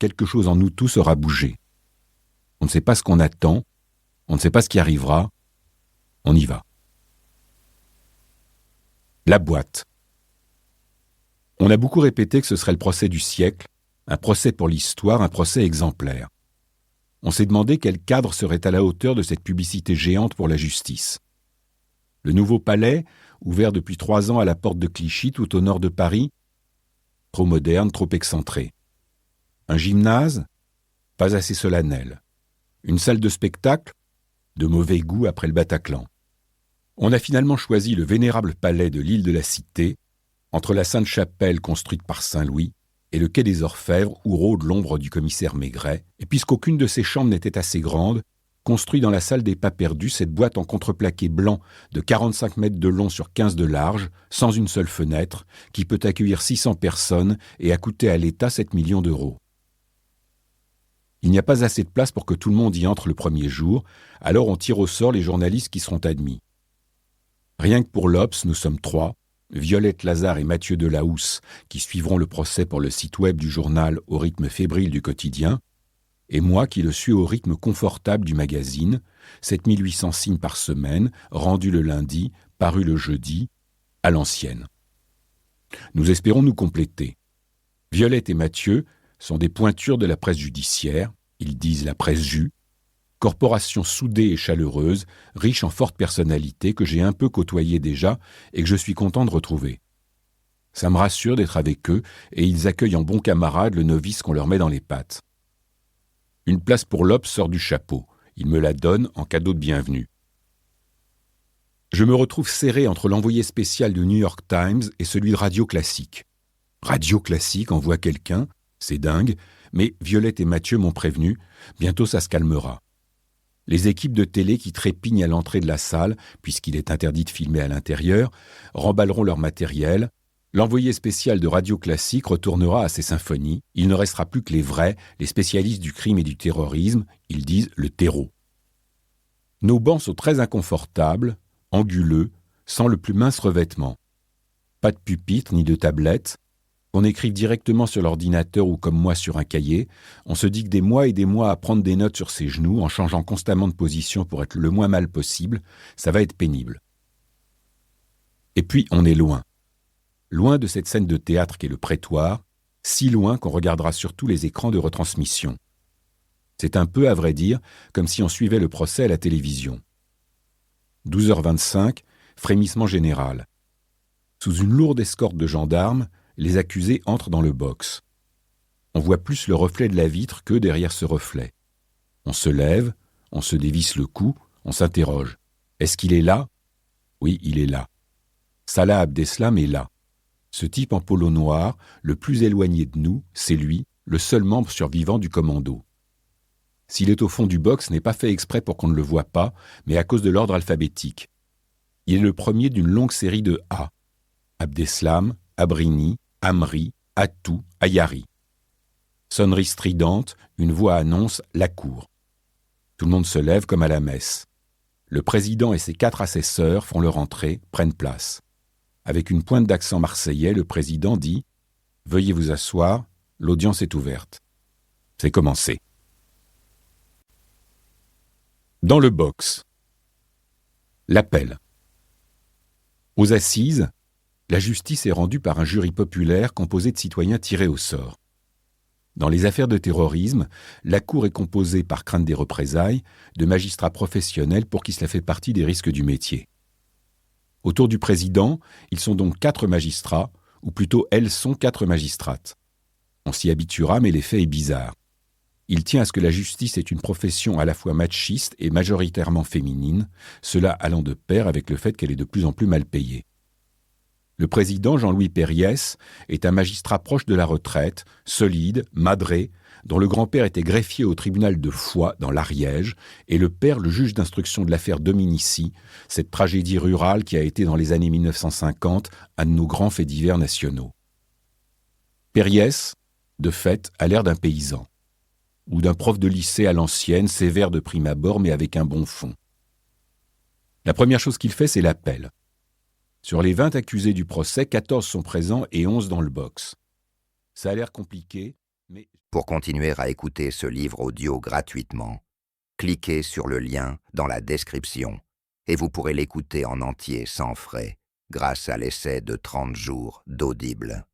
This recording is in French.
quelque chose en nous tous aura bougé. On ne sait pas ce qu'on attend, on ne sait pas ce qui arrivera, on y va. La boîte. On a beaucoup répété que ce serait le procès du siècle, un procès pour l'histoire, un procès exemplaire. On s'est demandé quel cadre serait à la hauteur de cette publicité géante pour la justice. Le nouveau palais, ouvert depuis 3 ans à la porte de Clichy, tout au nord de Paris, trop moderne, trop excentré. Un gymnase, pas assez solennel. Une salle de spectacle, de mauvais goût après le Bataclan. On a finalement choisi le vénérable palais de l'île de la Cité, entre la Sainte-Chapelle construite par Saint-Louis et le quai des Orfèvres où rôde l'ombre du commissaire Maigret, et puisqu'aucune de ces chambres n'était assez grande, construit dans la salle des pas perdus cette boîte en contreplaqué blanc de 45 mètres de long sur 15 de large, sans une seule fenêtre, qui peut accueillir 600 personnes et a coûté à l'État 7 millions d'euros. Il n'y a pas assez de place pour que tout le monde y entre le premier jour, alors on tire au sort les journalistes qui seront admis. Rien que pour l'Obs, nous sommes 3, Violette Lazare et Mathieu Delahousse, qui suivront le procès pour le site web du journal au rythme fébrile du quotidien, et moi qui le suis au rythme confortable du magazine, 7800 signes par semaine, rendu le lundi, paru le jeudi, à l'ancienne. Nous espérons nous compléter. Violette et Mathieu sont des pointures de la presse judiciaire, ils disent la presse jus, corporation soudée et chaleureuse, riche en fortes personnalités que j'ai un peu côtoyées déjà et que je suis content de retrouver. Ça me rassure d'être avec eux et ils accueillent en bons camarades le novice qu'on leur met dans les pattes. Une place pour l'Obs sort du chapeau. Ils me la donnent en cadeau de bienvenue. Je me retrouve serré entre l'envoyé spécial du New York Times et celui de Radio Classique. Radio Classique envoie quelqu'un, c'est dingue, mais Violette et Mathieu m'ont prévenu, bientôt ça se calmera. Les équipes de télé qui trépignent à l'entrée de la salle, puisqu'il est interdit de filmer à l'intérieur, remballeront leur matériel. L'envoyé spécial de Radio Classique retournera à ses symphonies. Il ne restera plus que les vrais, les spécialistes du crime et du terrorisme, ils disent le terreau. Nos bancs sont très inconfortables, anguleux, sans le plus mince revêtement. Pas de pupitre ni de tablette. On écrive directement sur l'ordinateur ou comme moi sur un cahier. On se dit que des mois et des mois à prendre des notes sur ses genoux en changeant constamment de position pour être le moins mal possible, ça va être pénible. Et puis on est loin. Loin de cette scène de théâtre qu'est le prétoire, si loin qu'on regardera surtout les écrans de retransmission. C'est un peu, à vrai dire, comme si on suivait le procès à la télévision. 12h25, frémissement général. Sous une lourde escorte de gendarmes, les accusés entrent dans le box. On voit plus le reflet de la vitre que derrière ce reflet. On se lève, on se dévisse le cou, on s'interroge. Est-ce qu'il est là ? Oui, il est là. Salah Abdeslam est là. Ce type en polo noir, le plus éloigné de nous, c'est lui, le seul membre survivant du commando. S'il est au fond du box, ce n'est pas fait exprès pour qu'on ne le voie pas, mais à cause de l'ordre alphabétique. Il est le premier d'une longue série de A. Abdeslam, Abrini, Amri, Atou, Ayari. Sonnerie stridente, une voix annonce la cour. Tout le monde se lève comme à la messe. Le président et ses 4 assesseurs font leur entrée, prennent place. Avec une pointe d'accent marseillais, le président dit « Veuillez vous asseoir, l'audience est ouverte. » C'est commencé. Dans le box. L'appel. Aux assises, la justice est rendue par un jury populaire composé de citoyens tirés au sort. Dans les affaires de terrorisme, la Cour est composée, par crainte des représailles, de magistrats professionnels pour qui cela fait partie des risques du métier. Autour du président, ils sont donc 4 magistrats, ou plutôt elles sont 4 magistrates. On s'y habituera, mais l'effet est bizarre. Il tient à ce que la justice est une profession à la fois machiste et majoritairement féminine, cela allant de pair avec le fait qu'elle est de plus en plus mal payée. Le président, Jean-Louis Périès, est un magistrat proche de la retraite, solide, madré, dont le grand-père était greffier au tribunal de Foix, dans l'Ariège, et le père, le juge d'instruction de l'affaire Dominici, cette tragédie rurale qui a été dans les années 1950 un de nos grands faits divers nationaux. Périès, de fait, a l'air d'un paysan, ou d'un prof de lycée à l'ancienne, sévère de prime abord, mais avec un bon fond. La première chose qu'il fait, c'est l'appel. Sur les 20 accusés du procès, 14 sont présents et 11 dans le box. Ça a l'air compliqué, Mais Pour continuer à écouter ce livre audio gratuitement, cliquez sur le lien dans la description et vous pourrez l'écouter en entier sans frais grâce à l'essai de 30 jours d'Audible.